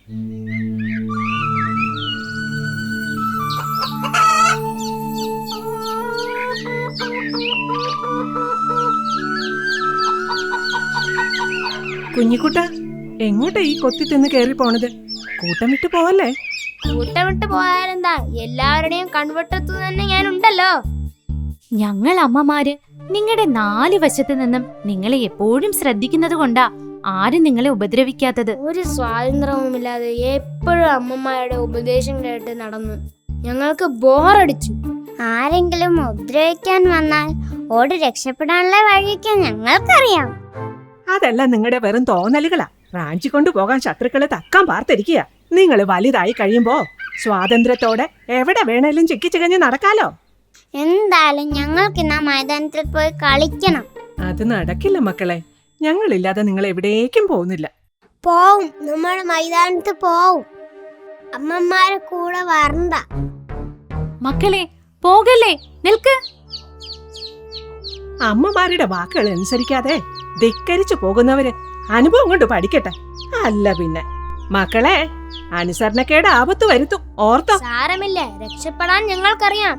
കുഞ്ഞിക്കുട്ട, എങ്ങോട്ടാ ഈ കൊത്തി തിന്ന് കേറി പോണത്? കൂട്ടം വിട്ട് പോവല്ലേ? കൂട്ടം വിട്ട് പോയാലെന്താ, എല്ലാവരുടെയും കൺവെട്ടത്തു തന്നെ ഞാനുണ്ടല്ലോ. ഞങ്ങൾ അമ്മമാര് നിങ്ങളുടെ 4 വശത്തു നിന്നും നിങ്ങളെ എപ്പോഴും ശ്രദ്ധിക്കുന്നത് കൊണ്ടാ ആരും നിങ്ങളെ ഉപദ്രവിക്കാത്തത്. ഒരു സ്വാതന്ത്ര്യവുമില്ലാതെ എപ്പോഴും അമ്മമാരുടെ ഉപദേശം കേട്ട് നടന്നു ഞങ്ങൾക്ക് ബോറടിച്ചു. ആരെങ്കിലും ഉപദ്രവിക്കാൻ വന്നാൽ ഓടി രക്ഷപ്പെടാനുള്ള വഴിയൊക്കെ ഞങ്ങൾക്കറിയാം. അതെല്ലാം നിങ്ങളുടെ വെറും തോന്നലുകളാ. റാഞ്ചി കൊണ്ടുപോകാൻ ശത്രുക്കളെ തക്കാൻ പാർത്തിരിക്കുക. നിങ്ങൾ വലുതായി കഴിയുമ്പോ സ്വാതന്ത്ര്യത്തോടെ എവിടെ വേണേലും ചിക്കിച്ചികഞ്ഞ് നടക്കാലോ. എന്തായാലും ഞങ്ങൾക്ക് ഇന്ന് മൈതാനത്തിൽ പോയി കളിക്കണം. അത് നടക്കില്ല മക്കളെ. ഞങ്ങളില്ലാതെ നിങ്ങൾ എവിടേക്കും പോകുന്നില്ല. പോവും, നമ്മൾ മൈതാനത്ത് പോവും. അമ്മമാരെ കൂടെ വരണ്ട. മക്കളെ പോകല്ലേ, നിൽക്ക്. അമ്മമാരുടെ വാക്കുകൾ അനുസരിക്കാതെ ധിക്കരിച്ചു പോകുന്നവര് അനുഭവം കൊണ്ട് പഠിക്കട്ടെ. അല്ല പിന്നെ മക്കളെ, അനുസരണക്കേട് ആപത്ത് വരുത്തും, ഓർത്തോ. സാരമില്ല, രക്ഷപ്പെടാൻ ഞങ്ങൾക്കറിയാം.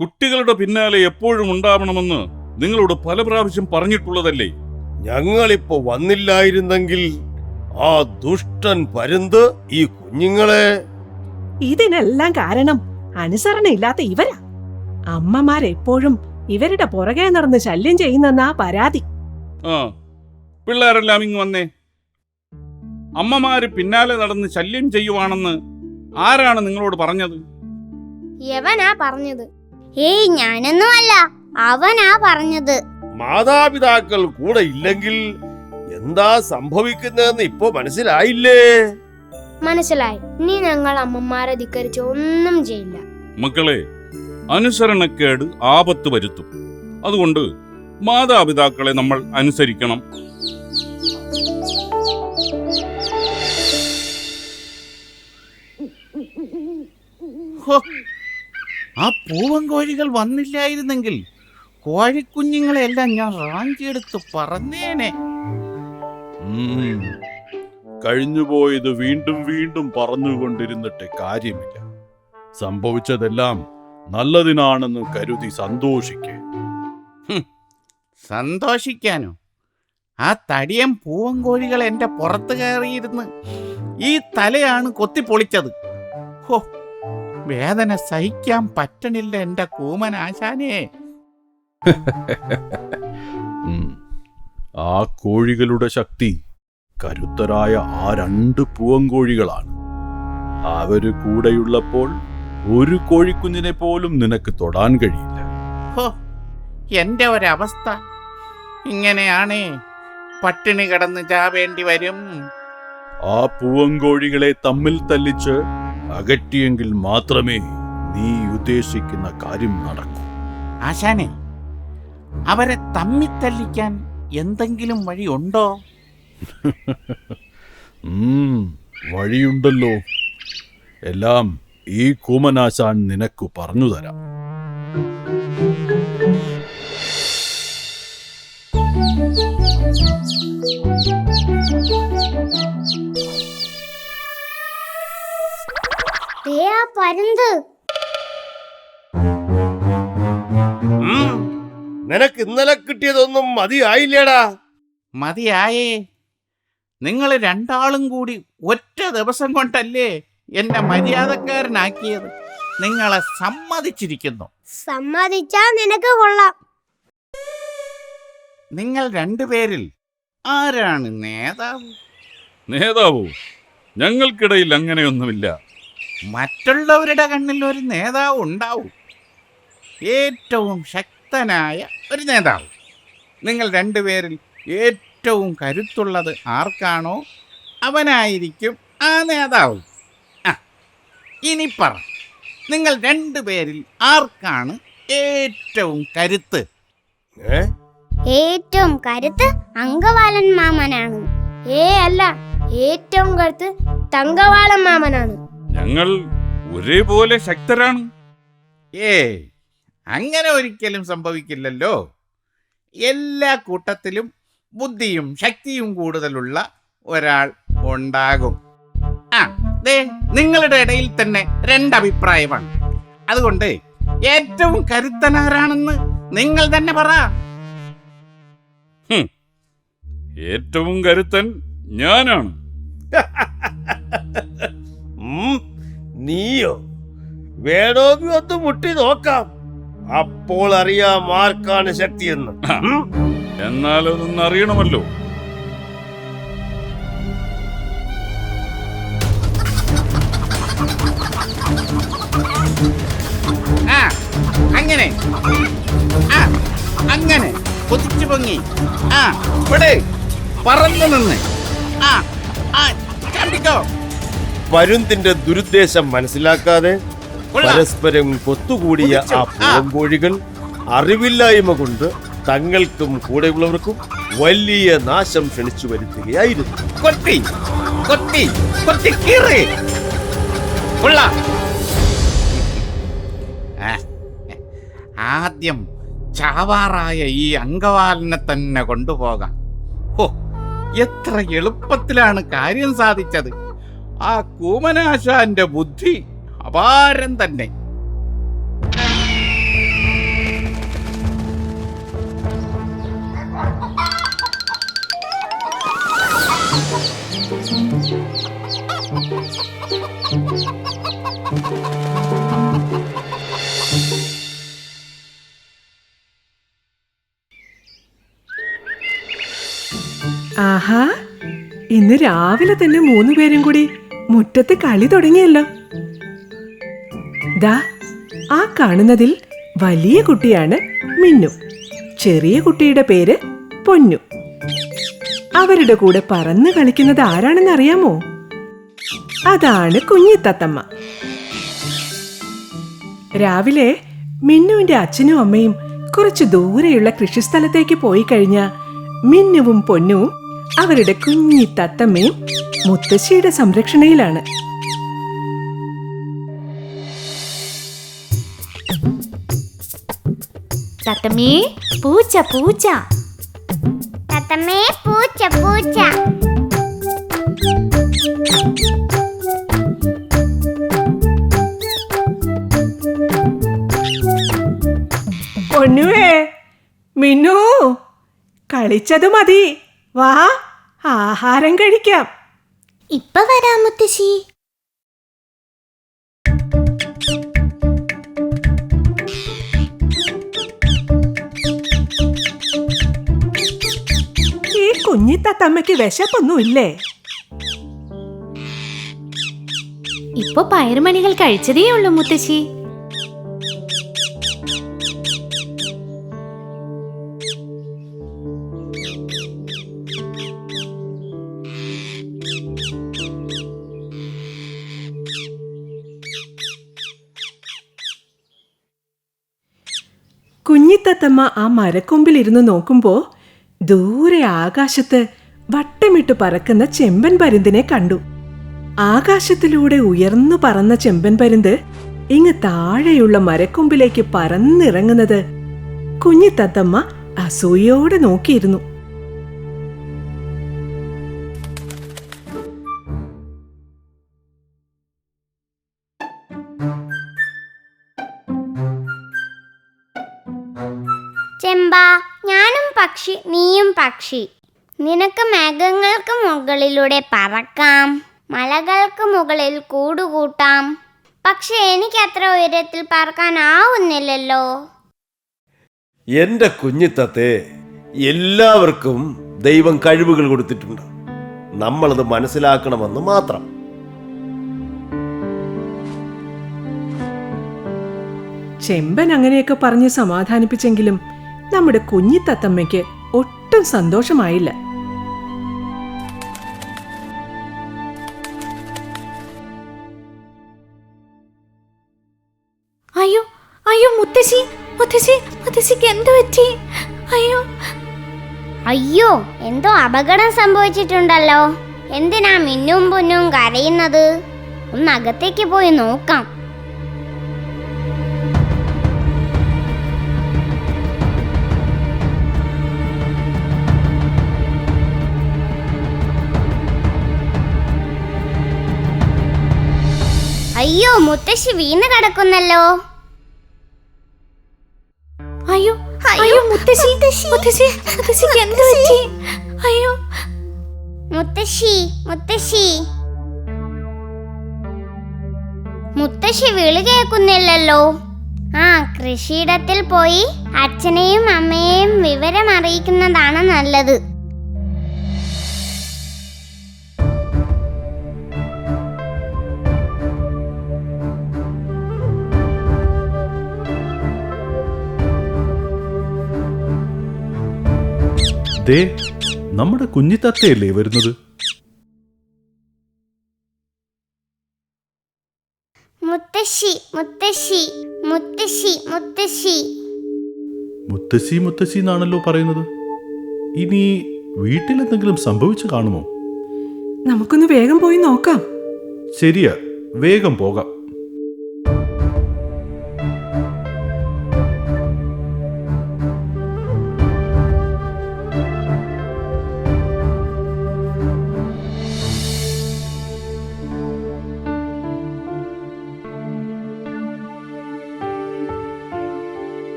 കുട്ടികളുടെ പിന്നാലെ എപ്പോഴും ഉണ്ടാവണമെന്ന് നിങ്ങളോട് പല പ്രാവശ്യം പറഞ്ഞിട്ടുള്ളതല്ലേ? ഞങ്ങളിപ്പോ വന്നില്ലായിരുന്നെങ്കിൽ ആ ദുഷ്ടൻ പരുന്ത് ഈ കുഞ്ഞുങ്ങളെ... ഇതിനെല്ലാം കാരണം അനുസരണയില്ലാത്ത ഇവരാ. അമ്മമാരെപ്പോഴും ഇവരുടെ പുറകെ നടന്ന് ശല്യം ചെയ്യുന്നെന്നാ പരാതി. പിള്ളേരെല്ലാം ഇങ്ങ് വന്നേ. അമ്മമാര് പിന്നാലെ നടന്ന് ശല്യം ചെയ്യുവാണെന്ന് ആരാണ് നിങ്ങളോട് പറഞ്ഞത്? യവനാ പറഞ്ഞത്. ഏയ്, ഞാനൊന്നുമല്ല, അവനാ പറഞ്ഞത്. മാതാപിതാക്കൾ കൂടെ ഇല്ലെങ്കിൽ എന്താ സംഭവിക്കുന്നതെന്ന് ഇപ്പോ മനസ്സിലായില്ലേ? മനസ്സിലായി. ഇനി ഞങ്ങൾ അമ്മമാരെ ധിക്കരിച്ച് ഒന്നും ചെയ്യില്ല. മക്കളെ, അനുസരണക്കേട് ആപത്ത് വരുത്തും. അതുകൊണ്ട് മാതാപിതാക്കളെ നമ്മൾ അനുസരിക്കണം. ആ പൂവൻ കോഴികൾ വന്നില്ലായിരുന്നെങ്കിൽ കോഴിക്കുഞ്ഞുങ്ങളെല്ലാം ഞാൻ റാഞ്ചിയെടുത്ത് പറഞ്ഞേനെ. കഴിഞ്ഞുപോയത് വീണ്ടും വീണ്ടും പറഞ്ഞുകൊണ്ടിരുന്നിട്ട് കാര്യമില്ല. സംഭവിച്ചതെല്ലാം നല്ലതിനാണെന്ന് കരുതി സന്തോഷിക്കേ. സന്തോഷിക്കാനോ? ആ തടിയൻ പൂവൻ കോഴികൾ എന്റെ പുറത്ത് കയറിയിരുന്ന് ഈ തലയാണ് കൊത്തിപ്പൊളിച്ചത്. ഹോ, വേദന സഹിക്കാൻ പറ്റണില്ല എന്റെ കൂമനാശാനേ. ആ കോഴികളുടെ ശക്തി കരുത്തരായ ആ 2 പൂവൻകോഴികളാണ്. അവര് കൂടെയുള്ളപ്പോൾ ഒരു കോഴിക്കുഞ്ഞിനെ പോലും നിനക്ക് തൊടാൻ കഴിയില്ല. ഹോ, എന്റെ ഒരവസ്ഥ ഇങ്ങനെയാണേ. പട്ടിണി കിടന്ന് ചാവേണ്ടി വരും. ആ പൂവൻകോഴികളെ തമ്മിൽ തല്ലിച്ച് അകറ്റിയെങ്കിൽ മാത്രമേ നീ ഉദ്ദേശിക്കുന്ന കാര്യം നടക്കൂ. ആശാനെ, അവരെ തമ്മിത്തല്ലിക്കാൻ എന്തെങ്കിലും വഴിയുണ്ടോ? വഴിയുണ്ടല്ലോ. എല്ലാം ഈ കൂമനാശാൻ നിനക്ക് പറഞ്ഞു തരാം. പരുന്ത്, നിനക്ക് ഇന്നലെ കിട്ടിയതൊന്നും മതിയായില്ലേടാ? മതിയായേ. നിങ്ങൾ 2 കൂടി ഒറ്റ ദിവസം കൊണ്ടല്ലേ എന്നെ മര്യാദക്കാരനാക്കിയത്. നിങ്ങളെ സമ്മതിച്ചിരിക്കുന്നു. സമ്മതിച്ചാ നിനക്ക് കൊള്ളാം. നിങ്ങൾ 2 പേരിൽ ആരാണ് നേതാവ്? നേതാവോ? ഞങ്ങൾക്കിടയിൽ അങ്ങനെയൊന്നുമില്ല. മറ്റുള്ളവരുടെ കണ്ണിൽ ഒരു നേതാവ് ഉണ്ടാവും. ഏറ്റവും ശക്തനായ ഒരു നേതാവ്. നിങ്ങൾ 2 പേരിൽ ഏറ്റവും കരുത്തുള്ളത് ആർക്കാണോ അവനായിരിക്കും ആ നേതാവ്. ഇനി പറ, നിങ്ങൾ രണ്ടുപേരിൽ ആർക്കാണ് ഏറ്റവും കരുത്ത്? ഏ ഏറ്റവും കരുത്ത് അങ്കവാലൻ മാമനാണ്. അല്ല, ഏറ്റവും കരുത്ത് തങ്കവാളൻ മാമനാണ്. ഞങ്ങൾ ഒരേപോലെ ശക്തരാണ്. അങ്ങനെ ഒരിക്കലും സംഭവിക്കില്ലല്ലോ. എല്ലാ കൂട്ടത്തിലും ബുദ്ധിയും ശക്തിയും കൂടുതലുള്ള ഒരാൾ ഉണ്ടാകും. നിങ്ങളുടെ ഇടയിൽ തന്നെ രണ്ടഭിപ്രായമാണ്. അതുകൊണ്ട് ഏറ്റവും കരുത്തനാരാണെന്ന് നിങ്ങൾ തന്നെ പറ. ഏറ്റവും കരുത്തൻ ഞാനാണ്. നീയോ? വേണമെങ്കിൽ ഒന്ന് മുട്ടി നോക്കാം, അപ്പോൾ അറിയാം ആർക്കാണ് ശക്തിയെന്ന്. എന്നാലതൊന്നും അറിയണമല്ലോ. അങ്ങനെ അങ്ങനെ കൊതിച്ചു പൊങ്ങി ഇവിടെ പറന്നു നിന്ന് ചാടിക്കോ. പരുന്തിന്റെ ദുരുദ്ദേശം മനസ്സിലാക്കാതെ പരസ്പരം കൊത്തുകൂടിയ ആ പൂവൻകോഴികൾ അറിവില്ലായ്മ കൊണ്ട് തങ്ങൾക്കും കൂടെയുള്ളവർക്കും വലിയ നാശം ക്ഷണിച്ചു വരുത്തുകയായിരുന്നു. കൊത്തി കൊത്തി കൊത്തി കീറി. ആദ്യം ചാവാറായ ഈ അങ്കവാലനെ തന്നെ കൊണ്ടുപോകാം. എത്ര എളുപ്പത്തിലാണ് കാര്യം സാധിച്ചത്. ആ കൂമനാശാന്റെ ബുദ്ധി അപാരം തന്നെ. ആഹാ, ഇന്ന് രാവിലെ തന്നെ 3 പേരും കൂടി മുറ്റത്ത് കളി തുടങ്ങിയല്ലോ. ദാ ആ കാണുന്നതിൽ വലിയ കുട്ടിയാണ് മിന്നു. ചെറിയ കുട്ടിയുടെ പേര് പൊന്നു. അവരുടെ കൂടെ പറന്ന് കളിക്കുന്നത് ആരാണെന്ന് അറിയാമോ? അതാണ് കുഞ്ഞിത്തത്തമ്മ. രാവിലെ മിന്നുവിന്റെ അച്ഛനും അമ്മയും കുറച്ച് ദൂരെയുള്ള കൃഷിസ്ഥലത്തേക്ക് പോയി കഴിഞ്ഞ മിന്നുവും പൊന്നുവും അവരുടെ കുഞ്ഞിത്തത്തമ്മയും മുത്തശ്ശിയുടെ സംരക്ഷണയിലാണ്. തത്തമ്മേ, പൂച്ച പൂച്ച. തത്തമ്മേ, പൂച്ച പൂച്ച. പൊന്നുവേ, മിന്നു, കളിച്ചത് മതി, വാ ആഹാരം കഴിക്കാം. ഇപ്പൊ വരാം മുത്തശ്ശി. ഈ കുഞ്ഞിത്തത്തമ്മയ്ക്ക് വിശപ്പൊന്നുമില്ലേ? ഇപ്പൊ പയറുമണികൾ കഴിച്ചതേ ഉള്ളൂ മുത്തശ്ശി. കുഞ്ഞിത്തത്തമ്മ ആ മരക്കൊമ്പിലിരുന്ന് നോക്കുമ്പോ ദൂരെ ആകാശത്ത് വട്ടമിട്ട് പറക്കുന്ന ചെമ്പൻ പരുന്തിനെ കണ്ടു. ആകാശത്തിലൂടെ ഉയർന്നു പറന്ന ചെമ്പൻ പരുന്ത് ഇങ്ങ് താഴെയുള്ള മരക്കൊമ്പിലേക്ക് പറന്നിറങ്ങുന്നത് കുഞ്ഞിത്തത്തമ്മ അസൂയോടെ നോക്കിയിരുന്നു. ചെമ്പാ, ഞാനും പക്ഷി, നീയും പക്ഷി. നിനക്ക് മേഘങ്ങൾക്ക് മുകളിലൂടെ പറക്കാം, മലകൾക്ക് മുകളിൽ കൂടുകൂട്ടാം. പക്ഷെ എനിക്ക് അത്ര ഉയരത്തിൽ പറക്കാനാവുന്നില്ലല്ലോ. എന്റെ കുഞ്ഞിത്തത്തെ, എല്ലാവർക്കും ദൈവം കഴിവുകൾ കൊടുത്തിട്ടുണ്ട്. നമ്മളത് മനസ്സിലാക്കണമെന്ന് മാത്രം. ചെമ്പൻ അങ്ങനെയൊക്കെ പറഞ്ഞ് സമാധാനിപ്പിച്ചെങ്കിലും നമ്മുടെ കുഞ്ഞിത്തത്തമ്മയ്ക്ക് ഒട്ടും സന്തോഷമായില്ല. മുത്തശ്ശി മുത്തശ്ശി മുത്തശ്ശിക്ക് എന്ത് പറ്റി? അയ്യോ അയ്യോ, എന്തോ അപകടം സംഭവിച്ചിട്ടുണ്ടല്ലോ. എന്തിനാ മിന്നും പൊന്നും കരയുന്നത്? ഒന്ന് അകത്തേക്ക് പോയി നോക്കാം. അയ്യോ, മുത്തശ്ശി വീണ് കിടക്കുന്നല്ലോ. അയ്യോ അയ്യോ മുത്തശ്ശി മുത്തശ്ശി മുത്തശ്ശിക്ക് എന്ത് പറ്റി? അയ്യോ മുത്തശ്ശി മുത്തശ്ശി മുത്തശ്ശി വിളി കേൾക്കുന്നില്ലല്ലോ. കൃഷിയിടത്തിൽ പോയി അച്ഛനെയും അമ്മയെയും വിവരം അറിയിക്കുന്നതാണ് നല്ലത്. ദേ, നമ്മുടെ കുഞ്ഞിത്തത്തയല്ലേ വരുന്നത്? മുത്തശ്ശി മുത്തശ്ശി മുത്തശ്ശി മുത്തശ്ശി മുത്തശ്ശി മുത്തശ്ശി എന്നാണല്ലോ പറയുന്നത്. ഇനി വീട്ടിലെന്തെങ്കിലും സംഭവിച്ചു കാണുമോ? നമുക്കൊന്ന് വേഗം പോയി നോക്കാം. ശരിയാ, വേഗം പോകാം.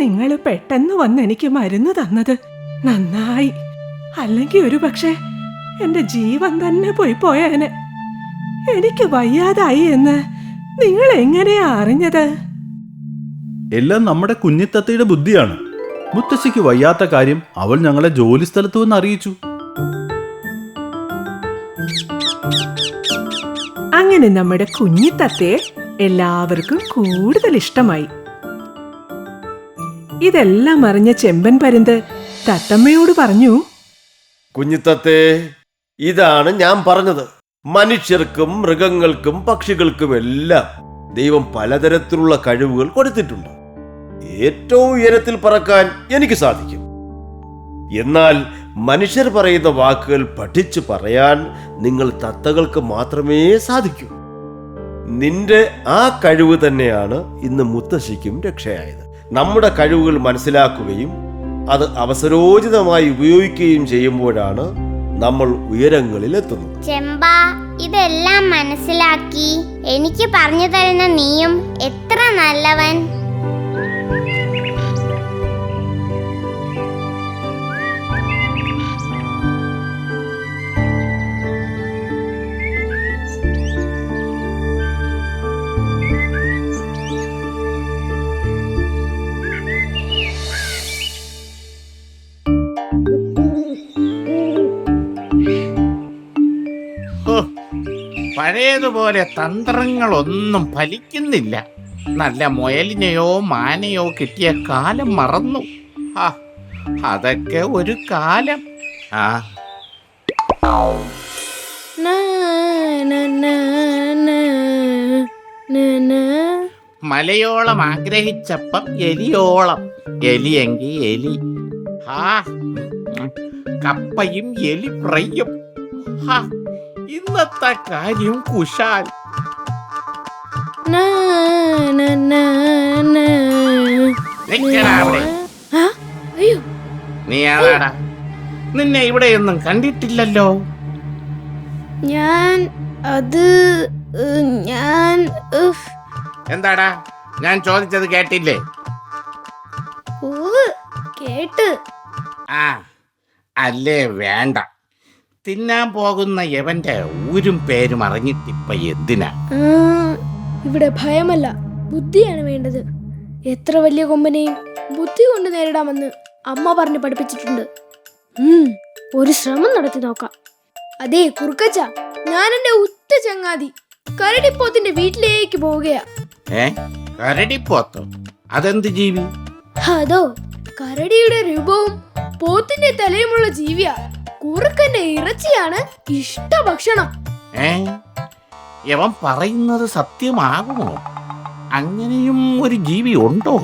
നിങ്ങൾ പെട്ടെന്ന് വന്ന് എനിക്ക് മരുന്ന് തന്നത് നന്നായി. അല്ലെങ്കിൽ ഒരു പക്ഷേ എന്റെ ജീവൻ തന്നെ പോയേനെ. എനിക്ക് വയ്യാതായി എന്ന് നിങ്ങൾ എങ്ങനെയാ അറിഞ്ഞത്? എല്ലാം നമ്മുടെ കുഞ്ഞിത്തത്തയുടെ ബുദ്ധിയാണ്. മുത്തശ്ശിക്ക് വയ്യാത്ത കാര്യം അവൾ ഞങ്ങളെ ജോലി സ്ഥലത്ത് വന്ന് അറിയിച്ചു. അങ്ങനെ നമ്മുടെ കുഞ്ഞിത്തത്തയെ എല്ലാവർക്കും കൂടുതൽ ഇഷ്ടമായി. ഇതെല്ലാം അറിഞ്ഞ ചെമ്പൻ പരുന്ത് തത്തമ്മയോട് പറഞ്ഞു, കുഞ്ഞിത്തത്തേ, ഇതാണ് ഞാൻ പറഞ്ഞത്. മനുഷ്യർക്കും മൃഗങ്ങൾക്കും പക്ഷികൾക്കും എല്ലാം ദൈവം പലതരത്തിലുള്ള കഴിവുകൾ കൊടുത്തിട്ടുണ്ട്. ഏറ്റവും ഉയരത്തിൽ പറക്കാൻ എനിക്ക് സാധിക്കും. എന്നാൽ മനുഷ്യർ പറയുന്ന വാക്കുകൾ പഠിച്ചു പറയാൻ നിങ്ങൾ തത്തകൾക്ക് മാത്രമേ സാധിക്കൂ. നിന്റെ ആ കഴിവ് തന്നെയാണ് ഇന്ന് മുത്തശ്ശിക്കും രക്ഷയായത്. നമ്മുടെ കഴിവുകൾ മനസ്സിലാക്കുകയും അത് അവസരോചിതമായി ഉപയോഗിക്കുകയും ചെയ്യുമ്പോഴാണ് നമ്മൾ ഉയരങ്ങളിൽ എത്തുന്നത്. ചെമ്പാ, ഇതെല്ലാം മനസ്സിലാക്കി എനിക്ക് പറഞ്ഞു തരുന്ന നീയും എത്ര നല്ലവൻ. പഴയതുപോലെ തന്ത്രങ്ങളൊന്നും ഫലിക്കുന്നില്ല. നല്ല മുയലിനെയോ മാനയോ കിട്ടിയ കാലം മറന്നു. അതൊക്കെ ഒരു കാലം. മലയോളം ആഗ്രഹിച്ചപ്പം എലിയോളം. എലിയെങ്കി എലി. കപ്പയും എലി ഫ്രൈയും. ഇന്നത്തെ കാര്യം കുശാൽ. നീ ആരാടാ? നിന്നെ ഇവിടെയൊന്നും കണ്ടിട്ടില്ലല്ലോ. എന്താടാ, ഞാൻ ചോദിച്ചത് കേട്ടില്ലേ? കേട്ട്. അല്ലേ വേണ്ട. തിന്നാൻ പോകുന്ന യവന്റെ ഊരും പേരും അറിഞ്ഞിട്ടിപ്പ എന്തിനാ? ഇവിടെ ഭയമല്ല, ബുദ്ധിയാണ് വേണ്ടത്. എത്ര വലിയ കൊമ്പനെയും ബുദ്ധി കൊണ്ട് നേരിടാമെന്ന് അമ്മ പറഞ്ഞ് പഠിപ്പിച്ചിട്ടുണ്ട്. ഒരു ശ്രമം നടത്തി നോക്കാം. അതേ കുറുക്കച്ച, ഞാൻ എന്റെ ഉറ്റ ചങ്ങാതി കരടിപ്പോത്തിന്റെ വീട്ടിലേക്ക് പോവുകയാ. കരടിപ്പോത്തോ? അതെന്ത് ജീവി? അതോ, കരടിയുടെ രൂപവും പോത്തിന്റെ തലയുമുള്ള ജീവിയാ. കുറുക്കന്റെ ഇറച്ചിയാണ് ഇഷ്ട ഭക്ഷണം. യവൻ പറയുന്നത് സത്യമാകുമോ? അങ്ങനെയും ഒരു ജീവി ഉണ്ടോ?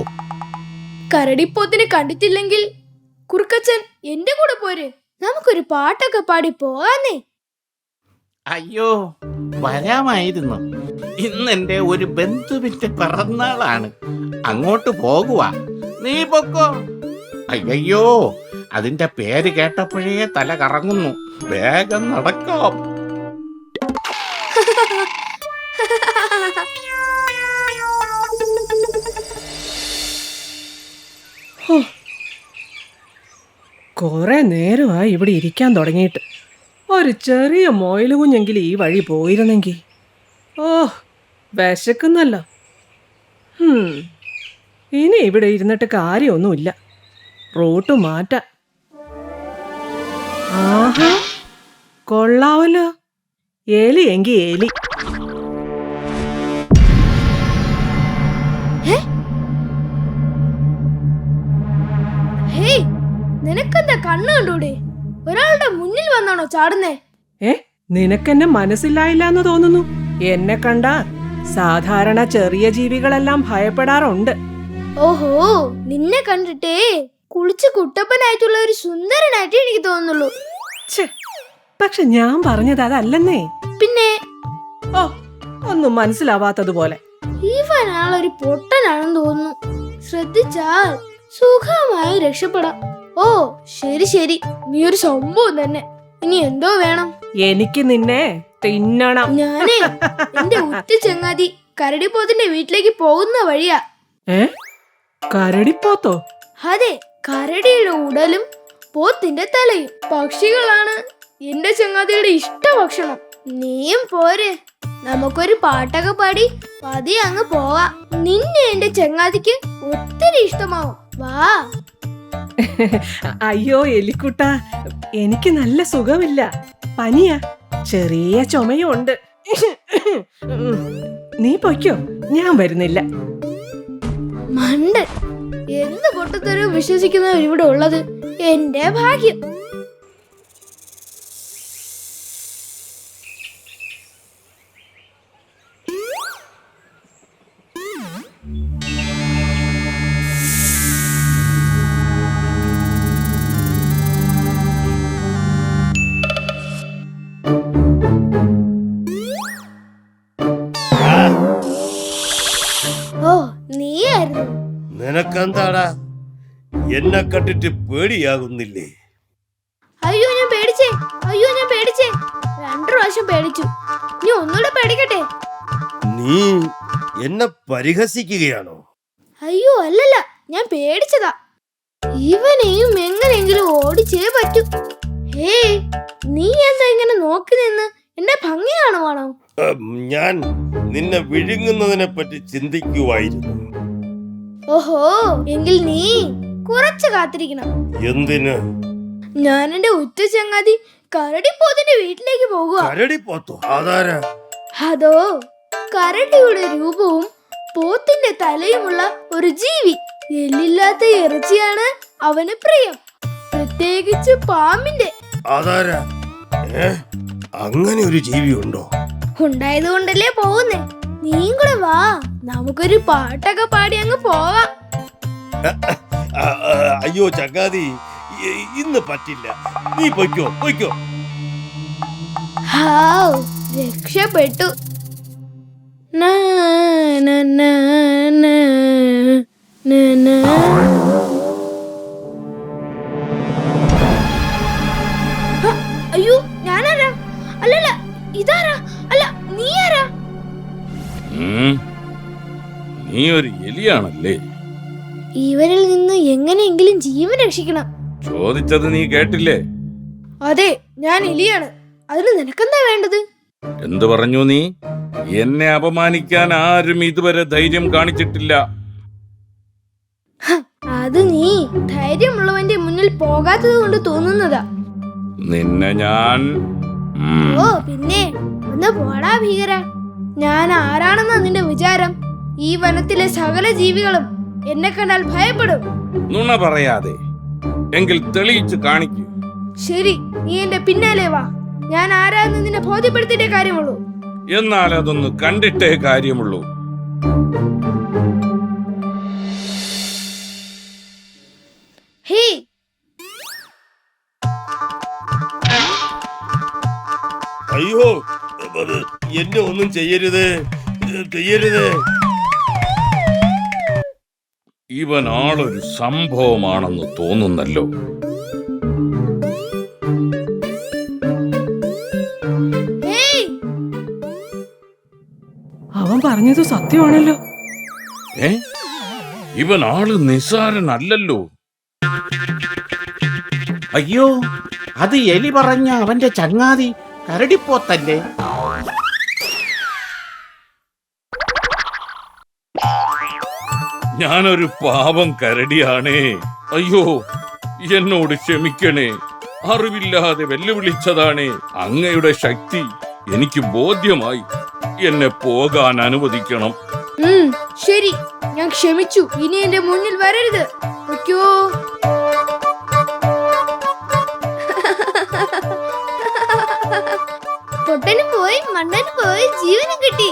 കരടിപ്പോത്തിനെ കണ്ടിട്ടില്ലെങ്കിൽ കുറുക്കച്ചൻ എന്റെ കൂടെ പോര്, നമുക്കൊരു പാട്ടൊക്കെ പാടി പോകാന്നേ. അയ്യോ, വരാമായിരുന്നു. ഇന്ന് എന്റെ ഒരു ബന്ധുവിന്റെ പിറന്നാളാണ്. അങ്ങോട്ട് പോകുക. നീ പൊക്കോ. അയ്യോ, അതിന്റെ പേര് കേട്ടപ്പോഴേ തല കറങ്ങുന്നു. വേഗം നടക്കാം. കുറെ നേരമായി ഇവിടെ ഇരിക്കാൻ തുടങ്ങിയിട്ട്. ഒരു ചെറിയ മൊയില് കുഞ്ഞെങ്കിലും ഈ വഴി പോയിരുന്നെങ്കിൽ. ഓ, വിശക്കുന്നല്ലോ. ഇനി ഇവിടെ ഇരുന്നിട്ട് കാര്യമൊന്നുമില്ല. റൂട്ട് മാറ്റാം. ആഹാ, കൊള്ളാവല്ലോ. എലി എങ്കി എലി. ഹേയ്, നിനക്കെന്താ കണ്ണ് കണ്ടൂടെ? ഒരാളുടെ മുന്നിൽ വന്നാണോ ചാടുന്നേ? നിനക്കെന്നെ മനസ്സിലായില്ല എന്ന് തോന്നുന്നു. എന്നെ കണ്ട സാധാരണ ചെറിയ ജീവികളെല്ലാം ഭയപ്പെടാറുണ്ട്. ഓഹോ, നിന്നെ കണ്ടിട്ടേ കുളിച്ച് കുട്ടപ്പനായിട്ടുള്ള ഒരു സുന്ദരനായിട്ട് എനിക്ക് തോന്നുന്നുള്ളൂ. പക്ഷെ ഞാൻ പറഞ്ഞത് അതല്ലെന്നേ. പിന്നെ ഓ, ഒന്നും മനസ്സിലാവാത്തതുപോലെ. ഇവനാളൊരു പൊട്ടനാണെന്ന് തോന്നുന്നു. ശ്രദ്ധിച്ചാൽ സുഖമായി രക്ഷപ്പെടാം. ഓ ശരി ശരി, നീ ഒരു സംഭവം തന്നെ. ഇനി എന്തോ വേണം? എനിക്ക് നിന്നെ തിന്നണം. ഞാനേ എന്റെ ഉറ്റ ചങ്ങാതി കരടിപ്പോത്തിന്റെ വീട്ടിലേക്ക് പോകുന്ന വഴിയാ. കരടിപ്പോത്തോ? അതെ, കരടിയുടെ ഉടലും പോത്തിന്റെ തലയും. പക്ഷികളാണ് എന്റെ ചങ്ങാതിയുടെ ഇഷ്ട ഭക്ഷണം. നീയും പോര്, നമുക്കൊരു പാട്ടൊക്കെ പാടി പതിയെ അങ്ങ് പോവാ. നിന്നെ എന്റെ ചങ്ങാതിക്ക് ഒത്തിരി ഇഷ്ടമാവും. വാ. അയ്യോ എലിക്കുട്ട, എനിക്ക് നല്ല സുഖമില്ല. പനിയാ, ചെറിയ ചുമയും ഉണ്ട്. നീ പൊയ്ക്കോ, ഞാൻ വരുന്നില്ല. മണ്ടൻ, എന്ത് പൊട്ടത്തരവും വിശ്വസിക്കുന്നവർ ഇവിടെ ഉള്ളത് എന്റെ ഭാഗ്യം. ഓ, നീയായിരുന്നു. നിനക്കെന്താടാ? എന്നെ കണ്ടിട്ട് പേടിയാകുന്നില്ലേ? അയ്യോ ഞാൻ പേടിച്ചേ, അയ്യോ ഞാൻ പേടിച്ചേ. 2 പ്രാവശ്യം പേടിച്ചു. നീ ഒന്നുകൂടെ പേടിക്കട്ടെ? നീ എന്നെ പരിഹസിക്കുകയാണോ? അയ്യോ അല്ലല്ല, ഞാൻ പേടിച്ചതാ. ഇവനെയും എങ്ങനെയെങ്കിലും ഓടിച്ചേ പറ്റൂ. ഹേ, നീ എന്താ ഇങ്ങനെ നോക്കി നിന്ന് എന്നെ ഭംഗി കാണുവാണോ? ഞാൻ നിന്നെ വിഴുങ്ങുന്നതിനെ പറ്റി ചിന്തിക്കുവായിരുന്നു. ഓഹോ, എങ്കിൽ നീ കുറച്ച് കാത്തിരിക്കണം. എന്തിന്? ഞാൻ എന്റെ ഉറ്റ ചങ്ങാതി കരടിപ്പോത്തിന്റെ വീട്ടിലേക്ക് പോകുക. കരടിപ്പോത്തോ? അതാരാ? അതോ, കരടിയുടെ രൂപവും പോത്തിന്റെ തലയുമുള്ള ഒരു ജീവി. എല്ലില്ലാത്ത ഇറച്ചിയാണ് അവന് പ്രിയം, പ്രത്യേകിച്ച് പാമ്പിന്റെ. അതാരാ? അങ്ങനെ ഒരു ജീവി ഉണ്ടോ? ഉണ്ടായത് കൊണ്ടല്ലേ പോകുന്നേ. നീയും കൂടെ വാ, നമുക്കൊരു പാട്ടൊക്കെ പാടി അങ്ങ് പോവാം. അയ്യോ ചങ്ങാതി, ഇന്ന് പറ്റില്ല. നീ പൊയ്ക്കോ പൊയ്ക്കോ. ഹാവ്, രക്ഷപ്പെട്ടു. നാ, നാ, നാ, നാ, നാ, നാ. അയ്യോ, ഞാനാരാ? അല്ലല്ല, ഇതാരാ? അല്ല, നീ ആരാ? നീ ഒരു എലിയാണല്ലേ? ഇവരിൽ നിന്ന് എങ്ങനെയെങ്കിലും ജീവൻ രക്ഷിക്കണം. ചോദിച്ചത് നീ കേട്ടില്ലേ? അതെ, ഞാൻ എലിയാണ്. അതിന് നിനക്കെന്താ വേണ്ടത്? എന്തു പറഞ്ഞു നീ? എന്നെ അപമാനിക്കാൻ ആരും ഇതുവരെ ധൈര്യം കാണിച്ചിട്ടില്ല. അത് നീ ധൈര്യമുള്ളവന്റെ മുന്നിൽ പോകാത്തത് കൊണ്ട് തോന്നുന്നതാ. നിന്നെ ഞാൻ ഓ പിന്നെ, ഒന്ന് പോടാ ഭീകര. ഞാൻ ആരാണെന്നാ നിന്റെ വിചാരം? ഈ വനത്തിലെ സകല ജീവികളും എന്നെ കണ്ടാൽ ഭയപ്പെടും. നുണ പറയാതെ, എങ്കിൽ തെളിയിച്ച് കാണിക്കൂ. ശരി, നീ എന്റെ പിന്നാലെ വാ. ഞാൻ ആരാന്ന് നിന്നെ ബോധ്യപ്പെടുത്തിയിട്ടേ കാര്യമുള്ളൂ. എന്നാൽ അതൊന്ന് കണ്ടിട്ടേ കാര്യമുള്ളൂ. ഹേ, അയ്യോ, അത് എന്നെ ഒന്നും ചെയ്യരുത്, ചെയ്യരുത്. ഇവൻ ആളൊരു സംഭവമാണെന്ന് തോന്നുന്നല്ലോ. ഹേയ്, അവൻ പറഞ്ഞത് സത്യമാണല്ലോ. ഏ, ഇവൻ ആള് നിസ്സാരനല്ലല്ലോ. അയ്യോ, അത് എലി പറഞ്ഞ അവന്റെ ചങ്ങാതി കരടിപ്പോത്തല്ലേ? ഞാനൊരു പാവം കരടിയാണേ. അയ്യോ, എന്നോട് ക്ഷമിക്കണേ. അറിവില്ലാതെ വെല്ലുവിളിച്ചതാണേ. അങ്ങയുടെ ശക്തി എനിക്ക് ബോധ്യമായി. എന്നെ പോകാൻ അനുവദിക്കണം. ശരി, ഞാൻ ക്ഷമിച്ചു. ഇനി എന്റെ മുന്നിൽ വരരുത്. ഓക്കോ. പൊട്ടനും പോയി, മണ്ണനും പോയി, ജീവനും കിട്ടി.